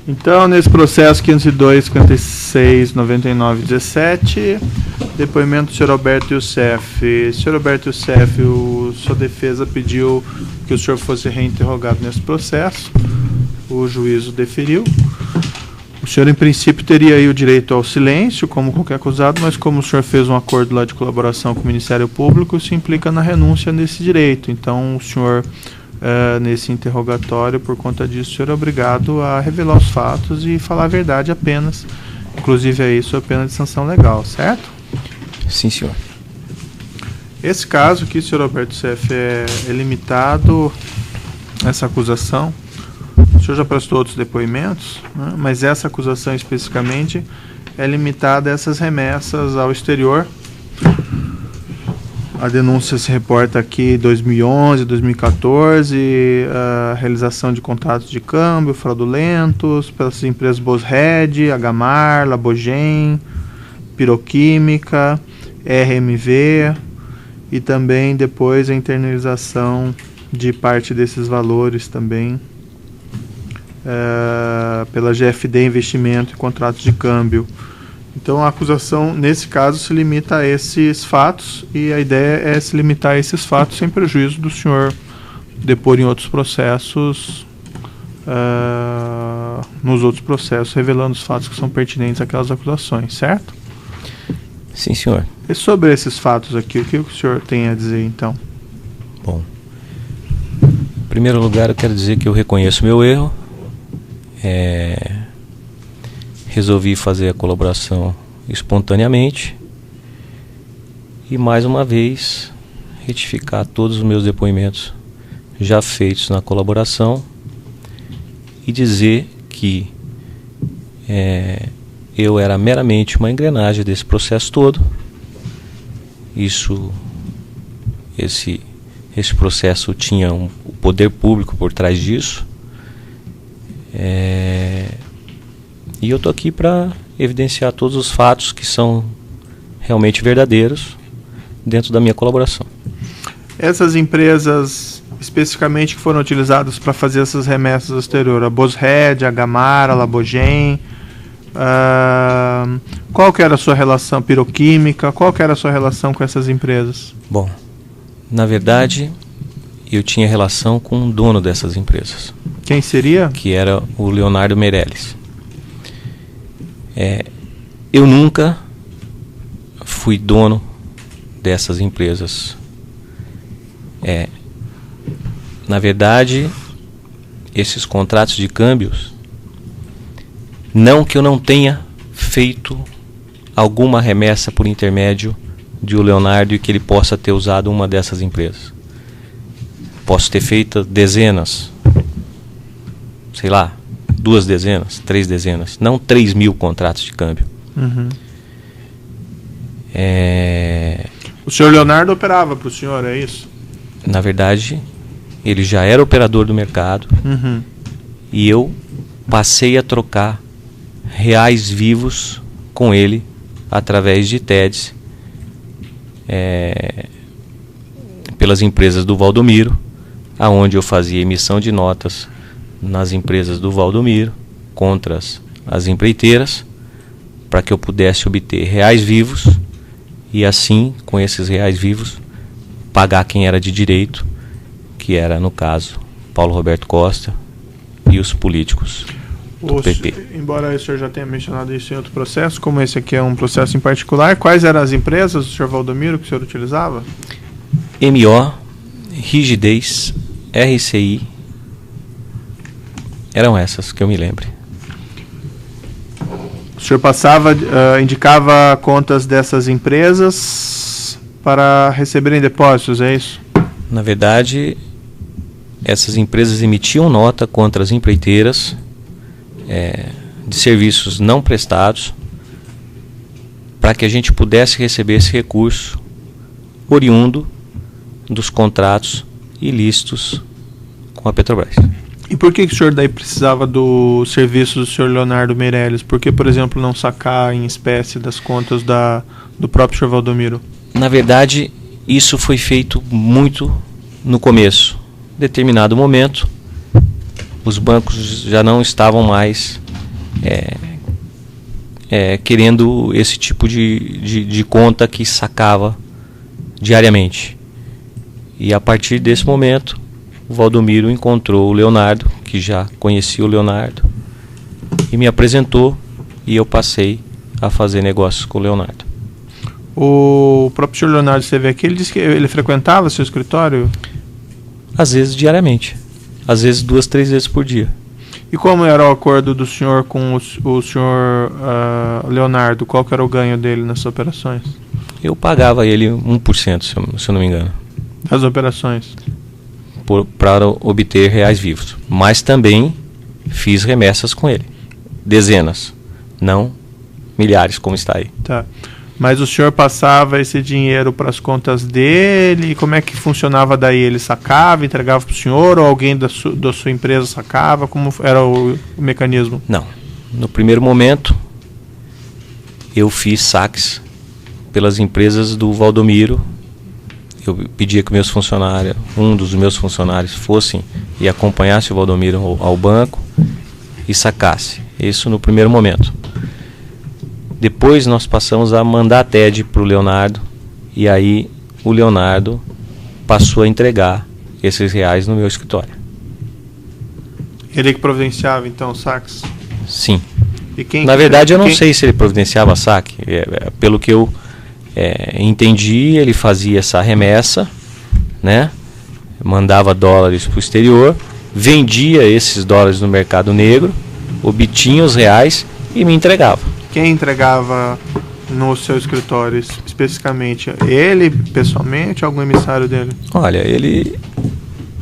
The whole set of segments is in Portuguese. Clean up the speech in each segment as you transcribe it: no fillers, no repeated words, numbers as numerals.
Então, nesse processo 502, 56, 99, 17, depoimento do senhor Alberto Youssef. Senhor Alberto Youssef, sua defesa pediu que o senhor fosse reinterrogado nesse processo. O juízo deferiu. O senhor, em princípio, teria aí o direito ao silêncio, como qualquer acusado, mas como o senhor fez um acordo lá de colaboração com o Ministério Público, isso implica na renúncia nesse direito. Então, o senhor, nesse interrogatório, por conta disso, o senhor é obrigado a revelar os fatos e falar a verdade apenas. Inclusive, aí, sua pena de sanção legal, certo? Sim, senhor. Esse caso aqui, senhor Alberto Youssef, é limitado, essa acusação. O senhor já prestou outros depoimentos, né? Mas essa acusação especificamente é limitada a essas remessas ao exterior. A denúncia se reporta aqui 2011, 2014, a realização de contratos de câmbio fraudulentos pelas empresas Bosred, Agamar, Labogen, Piroquímica, RMV e também depois a internalização de parte desses valores também pela GFD Investimento e Contratos de Câmbio. Então a acusação, nesse caso, se limita a esses fatos e a ideia é se limitar a esses fatos sem prejuízo do senhor depor em outros processos, nos outros processos, revelando os fatos que são pertinentes àquelas acusações, certo? Sim, senhor. E sobre esses fatos aqui, o que o senhor tem a dizer, então? Bom, em primeiro lugar, eu quero dizer que eu reconheço meu erro. Resolvi fazer a colaboração espontaneamente e, mais uma vez, retificar todos os meus depoimentos já feitos na colaboração e dizer que eu era meramente uma engrenagem desse processo todo. Esse processo tinha o poder público por trás disso. E eu estou aqui para evidenciar todos os fatos que são realmente verdadeiros dentro da minha colaboração. Essas empresas especificamente que foram utilizadas para fazer essas remessas ao exterior, a Bosred, a Agamar, a Labogen, qual que era a sua relação, Piroquímica, qual que era a sua relação com essas empresas? Bom, na verdade, eu tinha relação com o dono dessas empresas. Quem seria? Que era o Leonardo Meirelles. Eu nunca fui dono dessas empresas. Na verdade, esses contratos de câmbios, não que eu não tenha feito alguma remessa por intermédio de o Leonardo e que ele possa ter usado uma dessas empresas. Posso ter feito dezenas, sei lá, 2 dezenas, 3 dezenas, não 3.000 contratos de câmbio. Uhum. O senhor Leonardo operava para o senhor, é isso? Na verdade, ele já era operador do mercado. Uhum. E eu passei a trocar reais vivos com ele através de TEDs pelas empresas do Valdomiro, aonde eu fazia emissão de notas nas empresas do Valdomiro contra as empreiteiras, para que eu pudesse obter reais vivos e assim, com esses reais vivos, pagar quem era de direito, que era, no caso, Paulo Roberto Costa e os políticos do PP. Embora o senhor já tenha mencionado isso em outro processo, como esse aqui é um processo em particular, quais eram as empresas do senhor Valdomiro que o senhor utilizava? MO, Rigidez, RCI, eram essas que eu me lembre. O senhor indicava contas dessas empresas para receberem depósitos, é isso? Na verdade, essas empresas emitiam nota contra as empreiteiras de serviços não prestados para que a gente pudesse receber esse recurso oriundo dos contratos ilícitos com a Petrobras. E por que o senhor daí precisava do serviço do senhor Leonardo Meirelles? Por que, por exemplo, não sacar em espécie das contas do próprio senhor Valdomiro? Na verdade, isso foi feito muito no começo. Em determinado momento, os bancos já não estavam mais querendo esse tipo de conta que sacava diariamente. E a partir desse momento, o Valdomiro encontrou o Leonardo, que já conhecia o Leonardo, e me apresentou, e eu passei a fazer negócios com o Leonardo. O próprio senhor Leonardo esteve aqui, ele disse que ele frequentava seu escritório? Às vezes diariamente, às vezes 2, 3 vezes por dia. E como era o acordo do senhor com o senhor Leonardo? Qual que era o ganho dele nessas operações? Eu pagava ele 1%, se eu não me engano. Das operações? Para obter reais vivos. Mas também fiz remessas com ele. Dezenas, não milhares, como está aí. Tá. Mas o senhor passava esse dinheiro para as contas dele? Como é que funcionava daí? Ele sacava, entregava para o senhor, ou alguém da sua empresa sacava? Como era o mecanismo? Não. No primeiro momento, eu fiz saques pelas empresas do Valdomiro. Eu pedia que um dos meus funcionários fossem e acompanhasse o Valdomiro ao banco e sacasse. Isso no primeiro momento. Depois nós passamos a mandar a TED para o Leonardo, e aí o Leonardo passou a entregar esses reais no meu escritório. Ele que providenciava então os saques? Sim. E Na verdade eu não sei se ele providenciava saque. Pelo que eu entendi, ele fazia essa remessa, né? Mandava dólares para o exterior, vendia esses dólares no mercado negro, obtinha os reais e me entregava. Quem entregava no seu escritório especificamente? Ele pessoalmente ou algum emissário dele? Olha,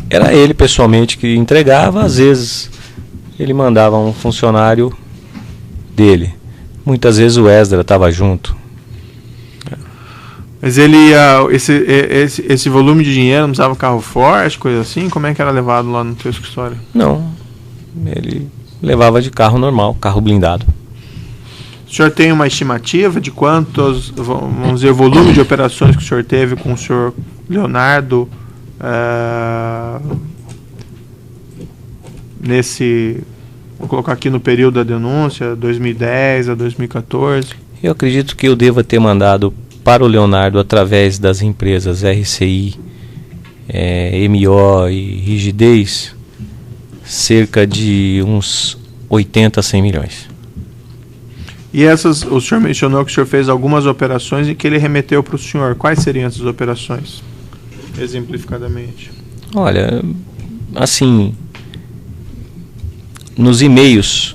era ele pessoalmente que entregava. Às vezes ele mandava um funcionário dele. Muitas vezes o Esdra estava junto. Mas ele ia, esse volume de dinheiro não usava carro forte, coisa assim? Como é que era levado lá no teu escritório? Não, ele levava de carro normal, carro blindado. O senhor tem uma estimativa de quantos, vamos dizer, o volume de operações que o senhor teve com o senhor Leonardo vou colocar aqui no período da denúncia, 2010 a 2014? Eu acredito que eu deva ter mandado para o Leonardo, através das empresas RCI, MO e Rigidez, cerca de uns 80 a 100 milhões. E o senhor mencionou que o senhor fez algumas operações e que ele remeteu para o senhor. Quais seriam essas operações, exemplificadamente? Olha, assim, nos e-mails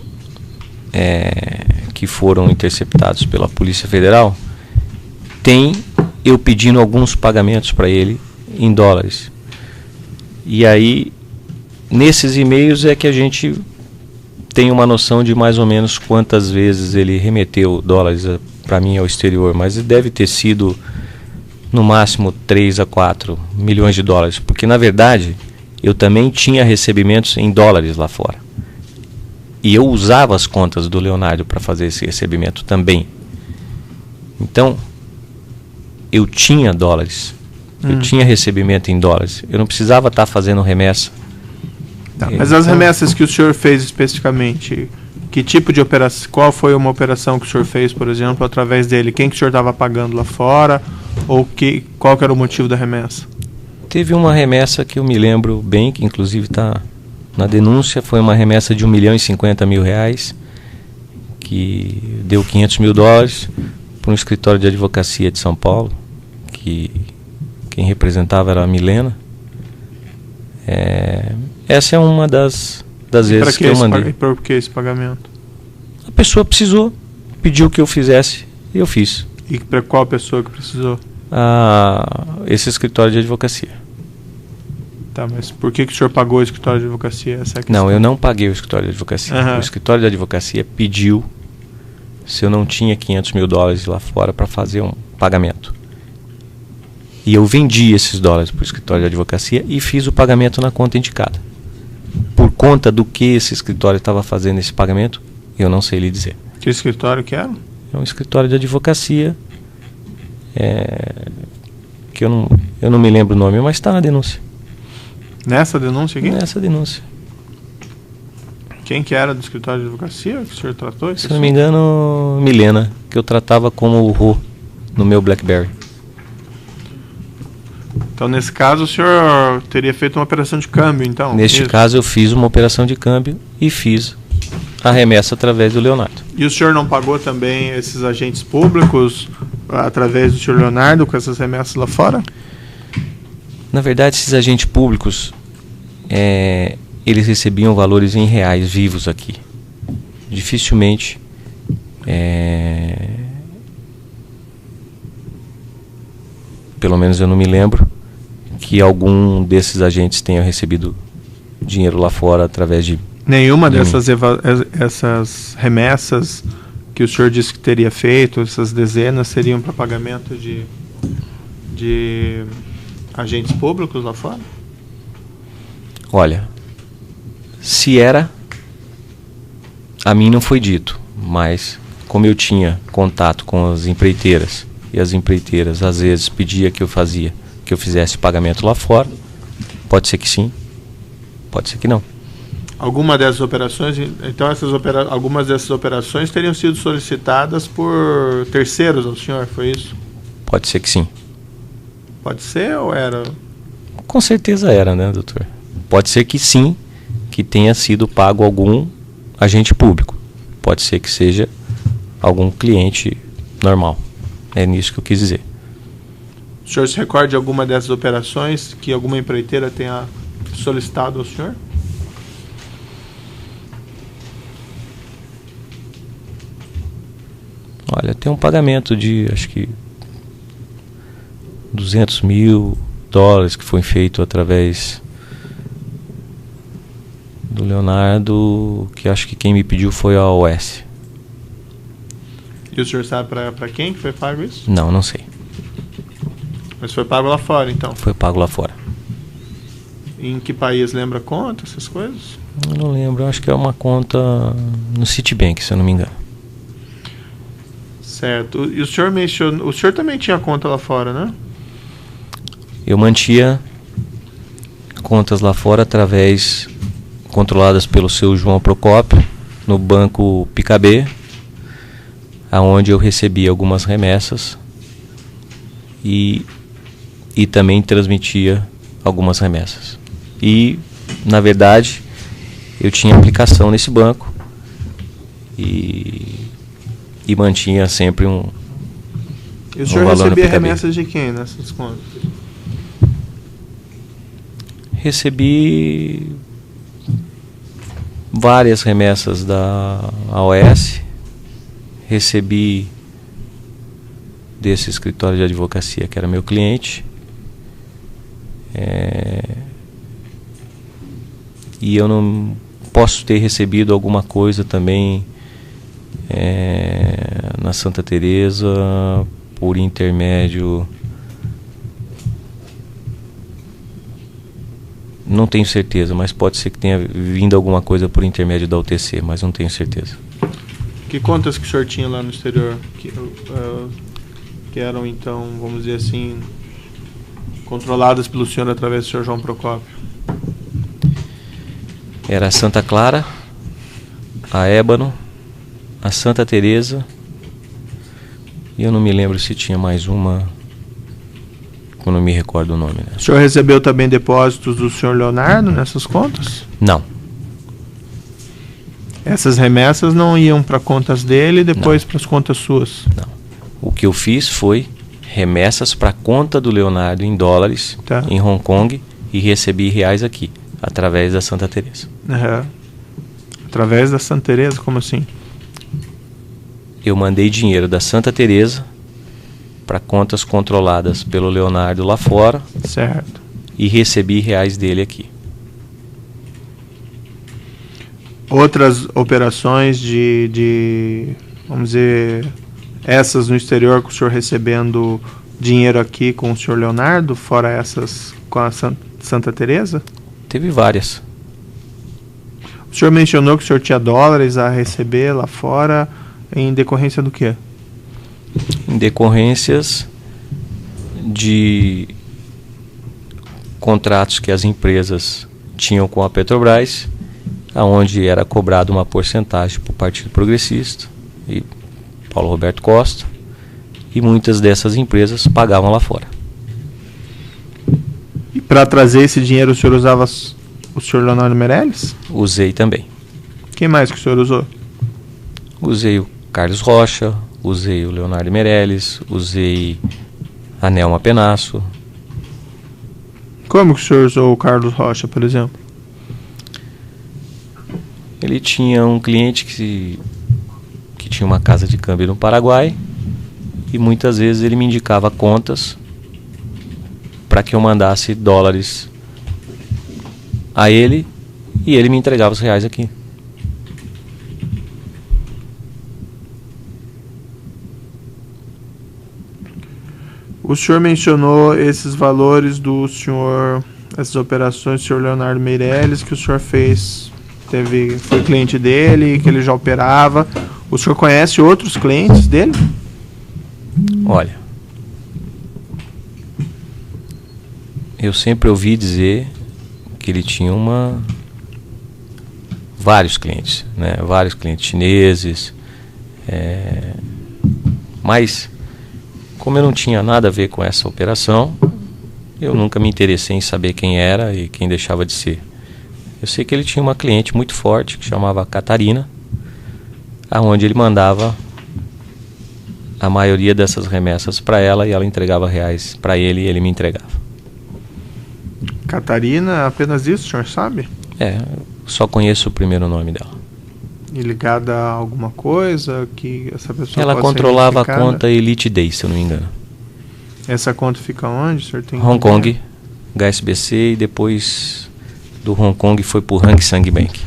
que foram interceptados pela Polícia Federal, tem eu pedindo alguns pagamentos para ele em dólares. E aí, nesses e-mails é que a gente tem uma noção de mais ou menos quantas vezes ele remeteu dólares para mim ao exterior, mas deve ter sido no máximo 3 a 4 milhões de dólares, porque na verdade eu também tinha recebimentos em dólares lá fora. E eu usava as contas do Leonardo para fazer esse recebimento também. Então, eu tinha dólares, eu tinha recebimento em dólares, eu não precisava estar fazendo remessa. Tá, mas as remessas que o senhor fez especificamente, que tipo de operação, qual foi uma operação que o senhor fez, por exemplo, através dele? Quem que o senhor estava pagando lá fora? Ou qual que era o motivo da remessa? Teve uma remessa que eu me lembro bem, que inclusive está na denúncia, foi uma remessa de R$1.050.000, que deu $500.000 para um escritório de advocacia de São Paulo, que quem representava era a Milena. Essa é uma das vezes que eu mandei. Por que esse pagamento? A pessoa precisou, pediu que eu fizesse e eu fiz. E para qual pessoa que precisou? Esse escritório de advocacia. Tá, mas por que o senhor pagou o escritório de advocacia? Essa é a questão. Não, eu não paguei o escritório de advocacia. O escritório de advocacia pediu se eu não tinha $500.000 lá fora para fazer um pagamento. E eu vendi esses dólares para o escritório de advocacia e fiz o pagamento na conta indicada. Por conta do que esse escritório estava fazendo esse pagamento, eu não sei lhe dizer. Que escritório que era? É um escritório de advocacia, que eu não me lembro o nome, mas está na denúncia. Nessa denúncia aqui? Nessa denúncia. Quem que era do escritório de advocacia que o senhor tratou? Se não me engano, Milena, que eu tratava como o Rô no meu BlackBerry. Então, nesse caso, o senhor teria feito uma operação de câmbio, então? Neste caso, eu fiz uma operação de câmbio e fiz a remessa através do Leonardo. E o senhor não pagou também esses agentes públicos através do senhor Leonardo com essas remessas lá fora? Na verdade, esses agentes públicos, eles recebiam valores em reais vivos aqui. Dificilmente pelo menos eu não me lembro que algum desses agentes tenha recebido dinheiro lá fora através de... Nenhuma dessas essas remessas que o senhor disse que teria feito, essas dezenas, seriam para pagamento de agentes públicos lá fora? Olha, se era, a mim não foi dito, mas como eu tinha contato com as empreiteiras, e as empreiteiras às vezes pediam que eu fizesse pagamento lá fora, pode ser que sim, pode ser que não. Alguma dessas operações, então algumas dessas operações teriam sido solicitadas por terceiros ao senhor, foi isso? Pode ser que sim. Pode ser ou era? Com certeza era, né, doutor? Pode ser que sim, que tenha sido pago algum agente público. Pode ser que seja algum cliente normal. É nisso que eu quis dizer. O senhor se recorda de alguma dessas operações que alguma empreiteira tenha solicitado ao senhor? Olha, tem um pagamento de, acho que, $200 mil que foi feito através do Leonardo, que acho que quem me pediu foi a OS. E o senhor sabe para quem que foi pago isso? Não, não sei. Mas foi pago lá fora, então? Foi pago lá fora. Em que país? Lembra a conta, essas coisas? Eu não lembro, eu acho que é uma conta no Citibank, se eu não me engano. Certo. E o senhor mencionou... O senhor também tinha conta lá fora, né? Eu mantinha contas lá fora através... controladas pelo seu João Procópio, no banco Picabê, aonde eu recebia algumas remessas e também transmitia algumas remessas. E, na verdade, eu tinha aplicação nesse banco e mantinha sempre um E o senhor valor recebia no PKB. remessas de quem nessas contas? Recebi várias remessas da AOS, recebi desse escritório de advocacia que era meu cliente, e eu não posso ter recebido alguma coisa também na Santa Teresa por intermédio, não tenho certeza, mas pode ser que tenha vindo alguma coisa por intermédio da UTC, mas não tenho certeza. Que contas que o senhor tinha lá no exterior que eram, então, vamos dizer assim, controladas pelo senhor através do senhor João Procópio? Era a Santa Clara, a Ébano, a Santa Teresa, e eu não me lembro se tinha mais uma, eu não me recordo o nome, né? O senhor recebeu também depósitos do senhor Leonardo nessas contas? Não. Essas remessas não iam para contas dele e depois para as contas suas? Não. O que eu fiz foi remessas para a conta do Leonardo em dólares, tá, em Hong Kong, e recebi reais aqui, através da Santa Teresa. Uhum. Através da Santa Teresa? Como assim? Eu mandei dinheiro da Santa Teresa para contas controladas pelo Leonardo lá fora. Certo. E recebi reais dele aqui. Outras operações vamos dizer, essas no exterior com o senhor recebendo dinheiro aqui com o senhor Leonardo, fora essas com a Santa Teresa? Teve várias. O senhor mencionou que o senhor tinha dólares a receber lá fora em decorrência do quê? Em decorrências de contratos que as empresas tinham com a Petrobras, aonde era cobrado uma porcentagem para o Partido Progressista e Paulo Roberto Costa, e muitas dessas empresas pagavam lá fora. E para trazer esse dinheiro o senhor usava o senhor Leonardo Meirelles? Usei também. Quem mais que o senhor usou? Usei o Carlos Rocha, usei o Leonardo Meirelles, usei a Nelma Penasso. Como que o senhor usou o Carlos Rocha, por exemplo? Ele tinha um cliente que tinha uma casa de câmbio no Paraguai, e muitas vezes ele me indicava contas para que eu mandasse dólares a ele, e ele me entregava os reais aqui. O senhor mencionou esses valores do senhor, essas operações do senhor Leonardo Meirelles que o senhor fez, foi cliente dele, que ele já operava. O senhor conhece outros clientes dele? Olha, eu sempre ouvi dizer que ele tinha vários clientes, né? Vários clientes chineses, mas como eu não tinha nada a ver com essa operação, eu nunca me interessei em saber quem era e quem deixava de ser. Eu sei que ele tinha uma cliente muito forte que chamava Catarina, aonde ele mandava a maioria dessas remessas para ela, e ela entregava reais para ele e ele me entregava. Catarina, apenas isso, o senhor sabe? Só conheço o primeiro nome dela. E ligada a alguma coisa que essa pessoa Ela pode ser controlava a identificada? conta Elite Day, se eu não me engano. Essa conta fica onde, o senhor tem? Hong Kong, HSBC, e depois do Hong Kong foi pro Hang Seng Bank.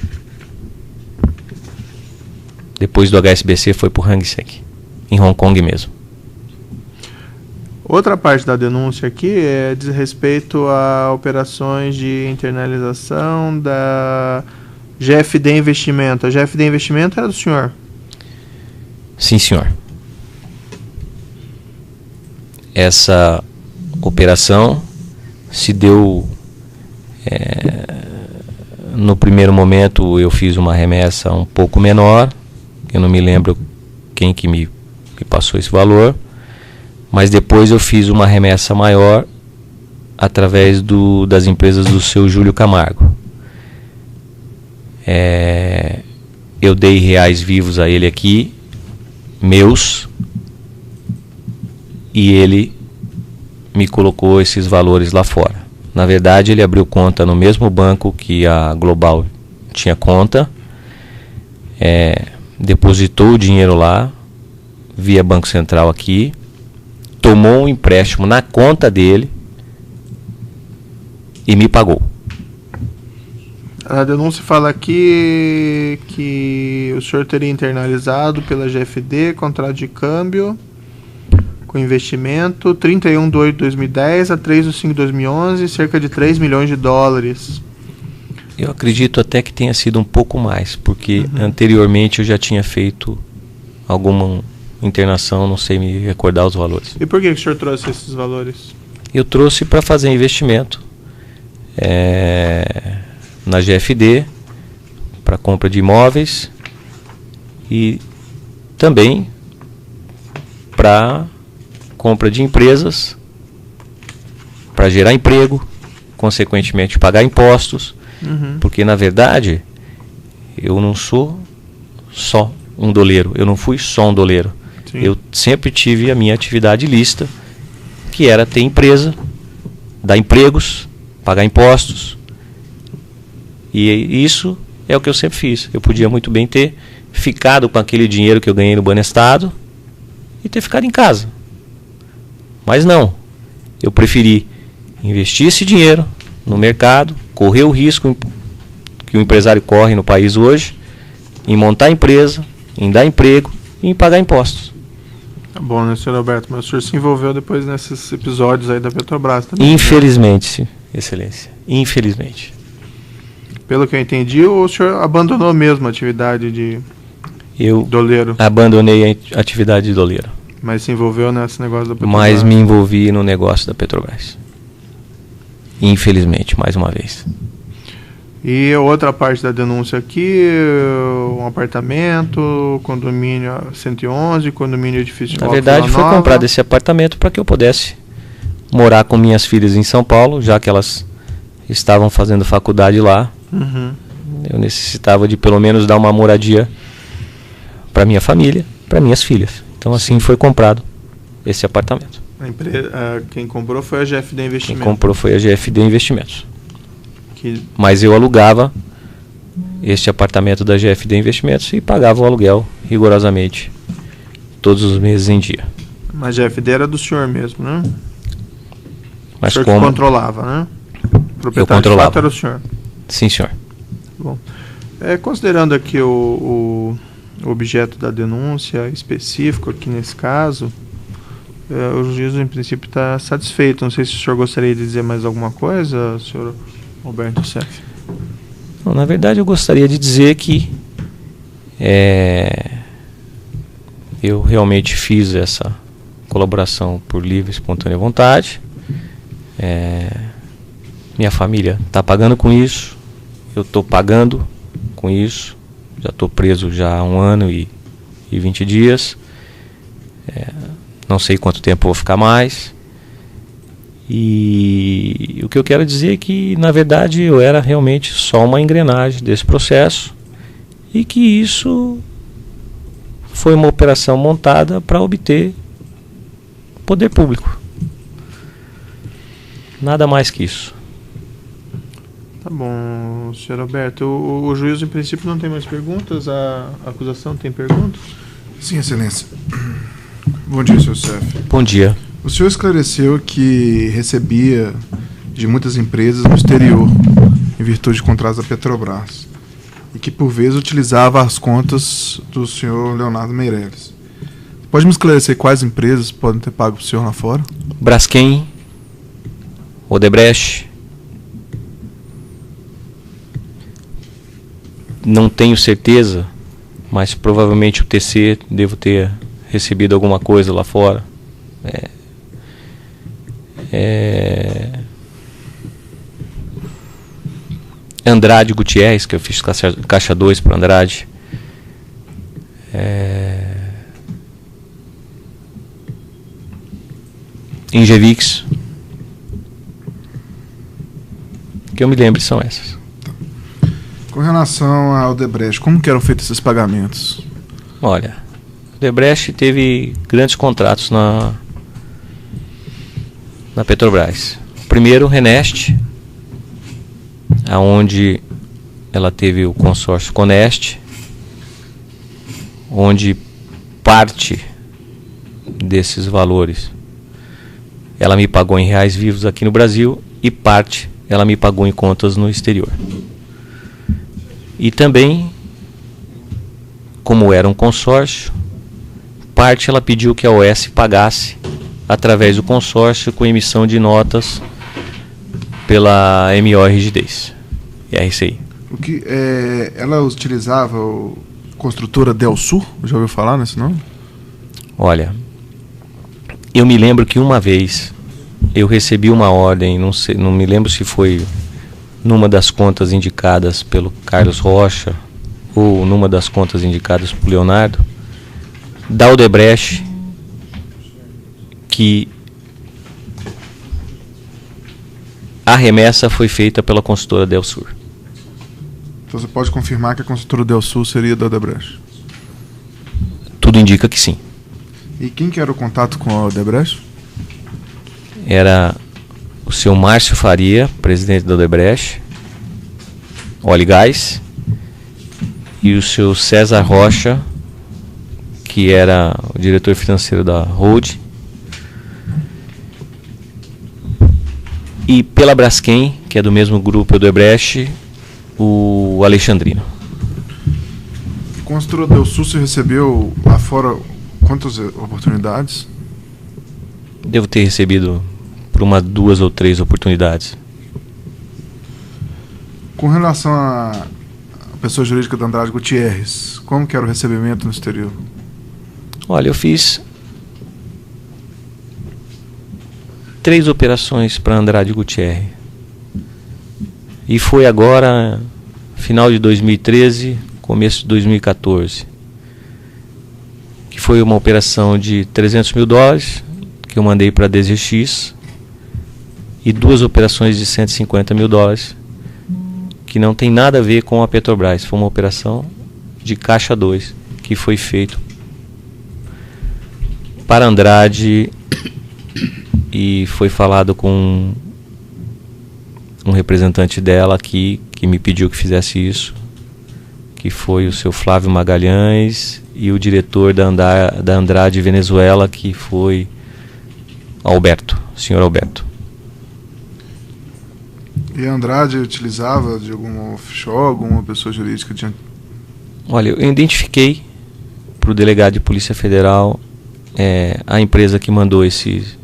Depois do HSBC foi pro Hang Seng, em Hong Kong mesmo. Outra parte da denúncia aqui diz respeito a operações de internalização da GFD Investimento. A GFD Investimento era do senhor? Sim, senhor. Essa operação se deu... no primeiro momento eu fiz uma remessa um pouco menor. Eu não me lembro quem que me passou esse valor. Mas depois eu fiz uma remessa maior através das empresas do seu Júlio Camargo. Eu dei reais vivos a ele aqui, meus, e ele me colocou esses valores lá fora. Na verdade, ele abriu conta no mesmo banco que a Global tinha conta, depositou o dinheiro lá, via Banco Central aqui, tomou um empréstimo na conta dele e me pagou. A denúncia fala aqui que o senhor teria internalizado pela GFD contrato de câmbio com investimento 31/8/2010 a 3/5/2011, cerca de 3 milhões de dólares. Eu acredito até que tenha sido um pouco mais, porque anteriormente eu já tinha feito alguma internação, não sei me recordar os valores. E por que o senhor trouxe esses valores? Eu trouxe para fazer investimento na GFD, para compra de imóveis, e também para compra de empresas, para gerar emprego, consequentemente pagar impostos, porque na verdade eu não sou só um doleiro, eu não fui só um doleiro. Sim. Eu sempre tive a minha atividade lícita, que era ter empresa, dar empregos, pagar impostos. E isso é o que eu sempre fiz. Eu podia muito bem ter ficado com aquele dinheiro que eu ganhei no Banestado e ter ficado em casa. Mas não. Eu preferi investir esse dinheiro no mercado, correr o risco que o empresário corre no país hoje, em montar empresa, em dar emprego e em pagar impostos. Tá bom, né, senhor Alberto? Mas o senhor se envolveu depois nesses episódios aí da Petrobras também? Infelizmente, né? Excelência. Infelizmente. Pelo que eu entendi, o senhor abandonou mesmo a atividade de doleiro? Eu abandonei a atividade de doleiro. Mas se envolveu nesse negócio da Petrobras? Mas me envolvi no negócio da Petrobras. Infelizmente, mais uma vez. E outra parte da denúncia aqui, um apartamento, condomínio 111, condomínio edifício Na verdade, foi comprado esse apartamento para que eu pudesse morar com minhas filhas em São Paulo, já que elas estavam fazendo faculdade lá. Uhum. Eu necessitava de pelo menos dar uma moradia para minha família, para minhas filhas. Então assim foi comprado esse apartamento. Quem comprou foi a GFD Investimentos. Quem comprou foi a GFD Investimentos. Que... Mas eu alugava este apartamento da GFD Investimentos e pagava o aluguel rigorosamente todos os meses em dia. Mas a GFD era do senhor mesmo, né? Mas o senhor como que controlava, né? O proprietário eu controlava. de fato era o senhor. Sim, senhor. Bom, considerando aqui o objeto da denúncia específico aqui nesse caso, o juízo em princípio está satisfeito. Não sei se o senhor gostaria de dizer mais alguma coisa, senhor Roberto Youssef. Não, na verdade eu gostaria de dizer que eu realmente fiz essa colaboração por livre e espontânea vontade. Minha família está pagando com isso, eu estou pagando com isso, já estou preso já há 1 ano e 20 dias, não sei quanto tempo vou ficar mais, e o que eu quero dizer é que na verdade eu era realmente só uma engrenagem desse processo e que isso foi uma operação montada para obter poder público. Nada mais que isso. Tá bom, senhor Alberto. O juiz, em princípio, não tem mais perguntas? A acusação tem perguntas? Sim, excelência. Bom dia, senhor Youssef. Bom dia. O senhor esclareceu que recebia de muitas empresas no exterior, em virtude de contratos da Petrobras, e que, por vezes, utilizava as contas do senhor Leonardo Meirelles. Pode me esclarecer quais empresas podem ter pago para o senhor lá fora? Braskem, Odebrecht, não tenho certeza, mas provavelmente o TC devo ter recebido alguma coisa lá fora. Andrade Gutierrez, que eu fiz caixa 2 para Andrade. Ingevix. Que eu me lembre são essas. Com relação ao Odebrecht, como que eram feitos esses pagamentos? Olha, o Odebrecht teve grandes contratos na Petrobras. Primeiro, Renest, aonde ela teve o consórcio Conest, onde parte desses valores ela me pagou em reais vivos aqui no Brasil e parte ela me pagou em contas no exterior. E também, como era um consórcio, parte ela pediu que a OS pagasse através do consórcio com emissão de notas pela MO Rigidez e RCI. Ela utilizava a construtora Delsul? Já ouviu falar nesse nome? Olha, eu me lembro que uma vez eu recebi uma ordem, não me lembro se foi numa das contas indicadas pelo Carlos Rocha ou numa das contas indicadas por Leonardo, da Odebrecht, que a remessa foi feita pela consultora Delsul. Então você pode confirmar que a consultora Delsul seria da Odebrecht? Tudo indica que sim. E quem que era o contato com a Odebrecht? Era o seu Márcio Faria, presidente da Odebrecht, Óleo e Gás, e o seu César Rocha, que era o diretor financeiro da Hold, e pela Braskem, que é do mesmo grupo Odebrecht, o Alexandrino. Com a construtora Delsul você recebeu lá fora quantas oportunidades? Devo ter recebido por 2 ou 3 oportunidades. Com relação à pessoa jurídica da Andrade Gutierrez, como que era o recebimento no exterior? Olha, eu fiz 3 operações para Andrade Gutierrez. E foi agora, final de 2013, começo de 2014, que foi uma operação de $300 mil, que eu mandei para a DZX, e 2 operações de $150 mil, que não tem nada a ver com a Petrobras. Foi uma operação de Caixa 2, que foi feito para Andrade, e foi falado com um representante dela aqui, que me pediu que fizesse isso, que foi o seu Flávio Magalhães, e o diretor da Andrade Venezuela, que foi Alberto, senhor Alberto. E a Andrade utilizava de alguma offshore, alguma pessoa jurídica? Olha, eu identifiquei para o delegado de Polícia Federal a empresa que mandou esses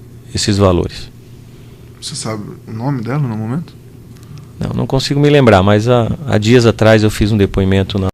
valores. Você sabe o nome dela no momento? Não consigo me lembrar, mas há dias atrás eu fiz um depoimento